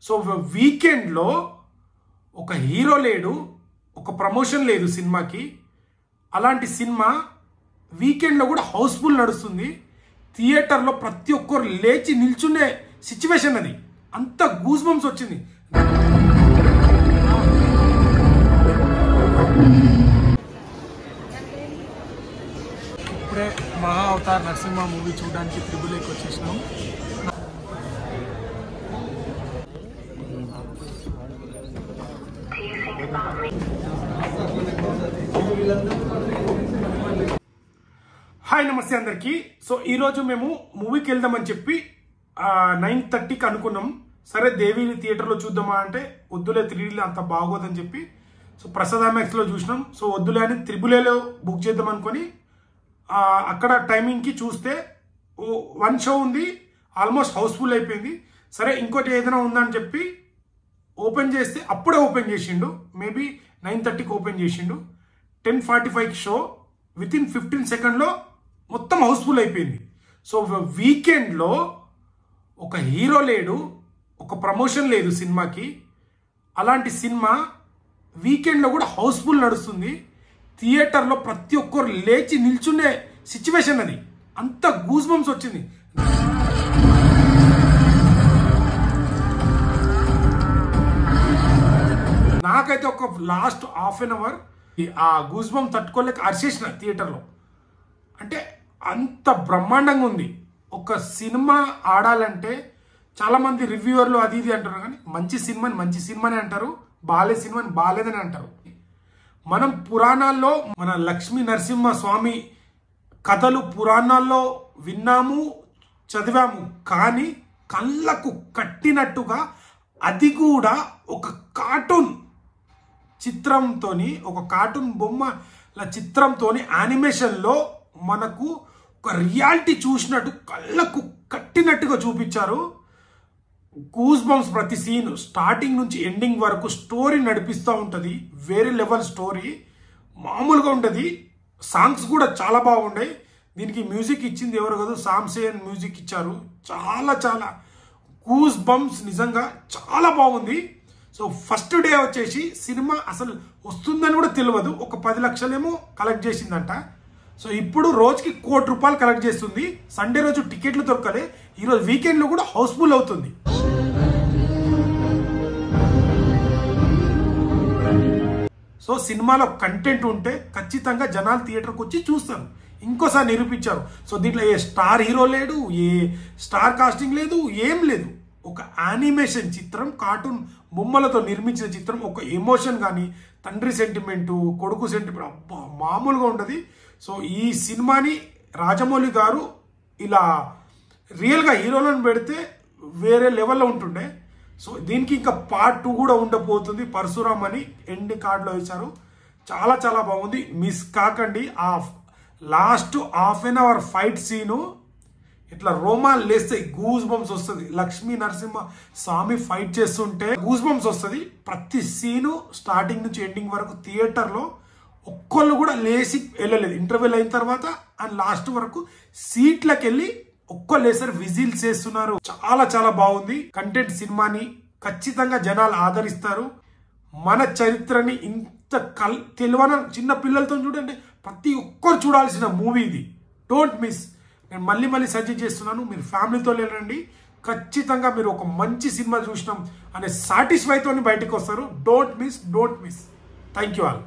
So వీకెండ్లో ఒక hero లేడు, ఒక ప్రమోషన్ లేదు సినిమాకి. అలాంటి సినిమా వీకెండ్లో కూడా హౌస్ఫుల్ నడుస్తుంది. థియేటర్లో ప్రతి ఒక్కరు లేచి నిల్చునే సిచ్యువేషన్ అది. అంత గూస్ బంప్స్ వచ్చింది. ఇప్పుడే మహా అవతార్ నరసింహ మూవీ చూడడానికి త్రిబుల్కి వచ్చేసినాం. హాయ్ నమస్తే అందరికి. సో ఈరోజు మేము మూవీకి వెళ్దామని చెప్పి 9:30కి అనుకున్నాం. సరే దేవి థియేటర్లో చూద్దామా అంటే వద్దులే, 3D అంత బాగోదని చెప్పి సో ప్రసాద్ మ్యాక్స్లో చూసినాం. సో వద్దులే అని త్రిబులేలో బుక్ చేద్దాం అనుకొని అక్కడ టైమింగ్కి చూస్తే 1 షో ఉంది, ఆల్మోస్ట్ హౌస్ఫుల్ అయిపోయింది. సరే ఇంకోటి ఏదైనా ఉందని చెప్పి ఓపెన్ చేస్తే అప్పుడే ఓపెన్ చేసిండు. మేబీ 9:30కి ఓపెన్ చేసిండు. 10:45కి షో. వితిన్ 15 సెకండ్లో మొత్తం హౌస్ఫుల్ అయిపోయింది. సో వీకెండ్లో ఒక హీరో లేడు, ఒక ప్రమోషన్ లేదు సినిమాకి. అలాంటి సినిమా వీకెండ్లో కూడా హౌస్ఫుల్ నడుస్తుంది. థియేటర్లో ప్రతి ఒక్కరు లేచి నిల్చునే సిచ్యువేషన్ అది. అంత గూస్ బంప్స్ వచ్చింది. నాకైతే ఒక లాస్ట్ హాఫ్ అన్ అవర్ ఆ గూస్ బంప్ తట్టుకోలేక అరిచేసిన థియేటర్లో. అంటే అంత బ్రహ్మాండంగా ఉంది. ఒక సినిమా ఆడాలంటే చాలామంది రివ్యూవర్లు అది ఇది అంటారు, కానీ మంచి సినిమాని అంటారు, బాలే సినిమాని బాలేదని అంటారు. మనం పురాణాల్లో మన లక్ష్మీ నరసింహ స్వామి కథలు పురాణాల్లో విన్నాము, చదివాము, కానీ కళ్ళకు కట్టినట్టుగా అది కూడా ఒక కార్టూన్ చిత్రంతో, ఒక కార్టూన్ బొమ్మల చిత్రంతో యానిమేషన్లో మనకు ఒక రియాలిటీ చూసినట్టు కళ్ళకు కట్టినట్టుగా చూపించారు. గూస్ బంప్స్ ప్రతి సీన్, స్టార్టింగ్ నుంచి ఎండింగ్ వరకు స్టోరీ నడిపిస్తూ ఉంటుంది. వేరే లెవెల్ స్టోరీ, మామూలుగా ఉంటుంది. సాంగ్స్ కూడా చాలా బాగున్నాయి. దీనికి మ్యూజిక్ ఇచ్చింది ఎవరు కాదు, సామ్సేన్ మ్యూజిక్ ఇచ్చారు. చాలా చాలా గూస్ బంప్స్, నిజంగా చాలా బాగుంది. సో ఫస్ట్ డే వచ్చేసి సినిమా అసలు వస్తుందని కూడా తెలియదు. ఒక 10 లక్షలేమో కలెక్ట్ చేసిందంట. సో ఇప్పుడు రోజుకి ₹1 కోటి కలెక్ట్ చేస్తుంది. సండే రోజు టికెట్లు దొరకలే. ఈరోజు వీకెండ్లో కూడా హౌస్ఫుల్ అవుతుంది. సో సినిమాలో కంటెంట్ ఉంటే ఖచ్చితంగా జనాలు థియేటర్కి వచ్చి చూస్తారు. ఇంకోసారి నిరూపించారు. సో దీంట్లో ఏ స్టార్ హీరో లేడు, ఏ స్టార్ కాస్టింగ్ లేదు, ఏం లేదు. ఒక యానిమేషన్ చిత్రం, కార్టూన్ బొమ్మలతో నిర్మించిన చిత్రం. ఒక ఎమోషన్ కానీ, తండ్రి సెంటిమెంటు, కొడుకు సెంటిమెంట్, అబ్బా మామూలుగా ఉంటుంది. సో ఈ సినిమాని రాజమౌళి గారు ఇలా రియల్గా హీరోలను పెడితే వేరే లెవెల్లో ఉంటుండే. సో దీనికి ఇంకా పార్ట్ 2 కూడా ఉండబోతుంది. పరశురామ్ అని ఎండ్ కార్డులో ఇచ్చారు. చాలా చాలా బాగుంది. మిస్ కాకండి. ఆ last half an hour fight scene ఇట్లా రోమాలు లేస్తాయి, గూస్ బంప్స్ వస్తుంది. లక్ష్మీ నరసింహ స్వామి ఫైట్ చేస్తుంటే గూస్ బంప్స్ వస్తుంది. ప్రతి సీను స్టార్టింగ్ నుంచి ఎండింగ్ వరకు థియేటర్లో ఒక్కళ్ళు కూడా లేచి వెళ్ళలేదు. ఇంటర్వెల్ అయిన తర్వాత అండ్ లాస్ట్ వరకు సీట్లకు వెళ్ళి ఒక్కళ్ళు లేసారు, విజిల్స్ చేస్తున్నారు. చాలా చాలా బాగుంది. కంటెంట్ సినిమాని ఖచ్చితంగా జనాలు ఆదరిస్తారు. మన చరిత్రని ఇంత తెలియని చిన్న పిల్లలతో చూడండి, ప్రతి ఒక్కరు చూడాల్సిన మూవీ ఇది. Don't miss. నేను మళ్ళీ సజెస్ట్ చేస్తున్నాను, మీరు ఫ్యామిలీతో వెళ్ళండి. ఖచ్చితంగా మీరు ఒక మంచి సినిమా చూసినాం అనే సాటిస్ఫైతో బయటకు వస్తారు. Don't miss. Thank you all.